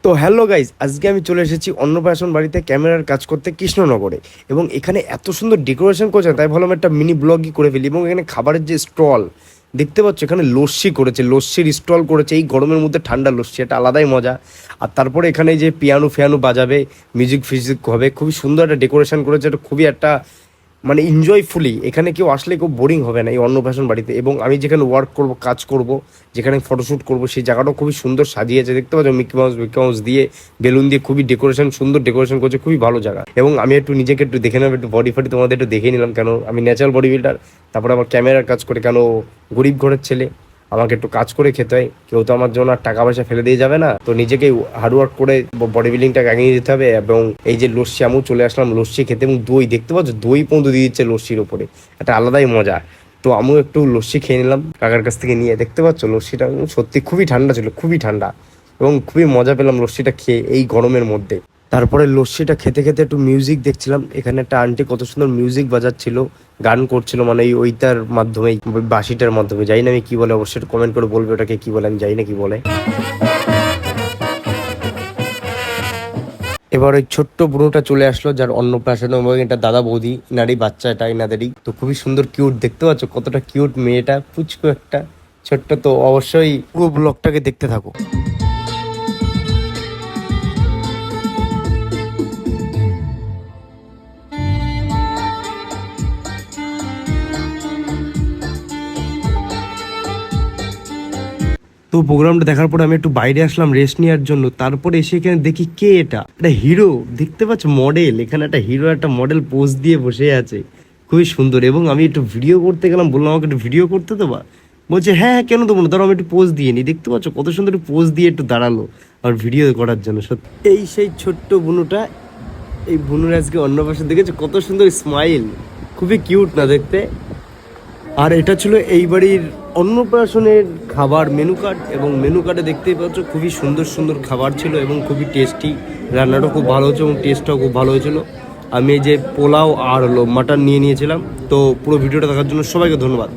তো hello guys, আজকে আমি চলে এসেছি অন্নপ্রাশন বাড়িতে ক্যামেরার কাজ করতে কৃষ্ণনগরে। এবং এখানে এত সুন্দর ডেকোরেশন করেছে, তাই ভাবলাম একটা মিনি ব্লগই করে ফেলি। এবং এখানে খাবারের যে স্টল দেখতে পাচ্ছ, এখানে লস্যি করেছে, লস্যির স্টল করেছে। এই গরমের মধ্যে ঠান্ডা লস্যি, এটা আলাদাই মজা। আর তারপরে এখানে যে পিয়ানো ফিয়ানো বাজাবে, মিউজিক ফিউজিক হবে, খুবই সুন্দর একটা ডেকোরেশন করেছে। এটা খুবই একটা মানে এনজয়ফুলি, এখানে কেউ আসলে কেউ বোরিং হবে না এই অন্নপ্রাশন বাড়িতে। এবং আমি যেখানে ওয়ার্ক করব, কাজ করব, যেখানে ফটোশ্যুট করব, সেই জায়গাটাও খুবই সুন্দর সাজিয়েছে। দেখতে পাচ্ছ মিকি মাউস দিয়ে, বেলুন দিয়ে খুবই ডেকোরেশন, সুন্দর ডেকোরেশন করছে, খুবই ভালো জায়গা। এবং আমি একটু নিজেকে একটু দেখে নেব, একটু বডি ফডি তোমাদের একটু দেখে নিলাম, কেন আমি ন্যাচারাল বডি বিল্ডার। তারপরে আমার ক্যামেরার কাজ করে, কেন গরিব ঘরের ছেলে, আমাকে একটু কাজ করে খেতে হয়। কেউ তো আমার জন্য আর টাকা পয়সা ফেলে দিয়ে যাবে না, তো নিজেকে হার্ডওয়ার্ক করে বডি বিল্ডিংটাকে এগিয়ে যেতে হবে। এবং এই যে লস্যি, আমিও চলে আসলাম লস্যি খেতে। এবং দই দেখতে পাচ্ছ, দই পর্যন্ত দিয়ে দিচ্ছে লস্যির ওপরে, একটা আলাদাই মজা। তো আমিও একটু লস্যি খেয়ে নিলাম কাকার কাছ থেকে নিয়ে। দেখতে পাচ্ছ লস্যিটা সত্যি খুবই ঠান্ডা ছিল, খুবই ঠান্ডা, এবং খুবই মজা পেলাম লস্যিটা খেয়ে এই গরমের মধ্যে। তারপরে লস্যিটা খেতে খেতে একটু মিউজিক দেখছিলাম। এখানে একটা আন্টি কত সুন্দর মিউজিক বাজাচ্ছিল, গান করছিল, মানে এই ওইটার মাধ্যমে, বাঁশিটার মাধ্যমে। জানি না আমি কি বলে, অবশ্যই কমেন্ট করে বলবে ওটাকে কি বলে, আমি জানি না কি বলে। এবার ওই ছোট্ট বুড়োটা চলে আসলো, যার অন্নপ্রাশন, এবং এটা দাদা বৌদি, এনারই বাচ্চা, এটা এনাদেরই। তো খুবই সুন্দর কিউট, দেখতে পাচ্ছ কতটা কিউট মেয়েটা, পুচকু একটা ছোট্ট। তো অবশ্যই পুরো ব্লগটাকে দেখতে থাকো। তো প্রোগ্রামটা দেখার পরে আমি একটু বাইরে আসলাম রেস্ট নেওয়ার জন্য। তারপরে এসে এখানে দেখি কে এটা, একটা হিরো, দেখতে পাচ্ছ মডেল। এখানে একটা হিরো, একটা মডেল পোজ দিয়ে বসে আছে, খুবই সুন্দর। এবং আমি একটু ভিডিও করতে গেলাম, বললাম আমাকে একটু ভিডিও করতে দেবা। বলছে হ্যাঁ হ্যাঁ, কেন দেবো না, ধরো আমি একটু পোজ দিয়ে নিই। দেখতে পাচ্ছ কত সুন্দর পোজ দিয়ে একটু দাঁড়ালো আমার ভিডিও করার জন্য। সত্যি এই সেই ছোট্ট বুনুটা, এই বুনুর আজকে অন্নপ্রাশন দেখেছো, কত সুন্দর স্মাইল, খুবই কিউট না দেখতে। আর এটা ছিল এই বাড়ির অন্নপ্রাশনের খাবার মেনু কার্ড। এবং মেনু কার্ডে দেখতেই পাচ্ছ খুবই সুন্দর সুন্দর খাবার ছিল, এবং খুবই টেস্টি। রান্নাটা খুব ভালো হয়েছে এবং টেস্টটাও খুব ভালো হয়েছিল। আমি এই যে পোলাও আর হলো মাটন নিয়ে নিয়েছিলাম। তো পুরো ভিডিওটা দেখার জন্য সবাইকে ধন্যবাদ।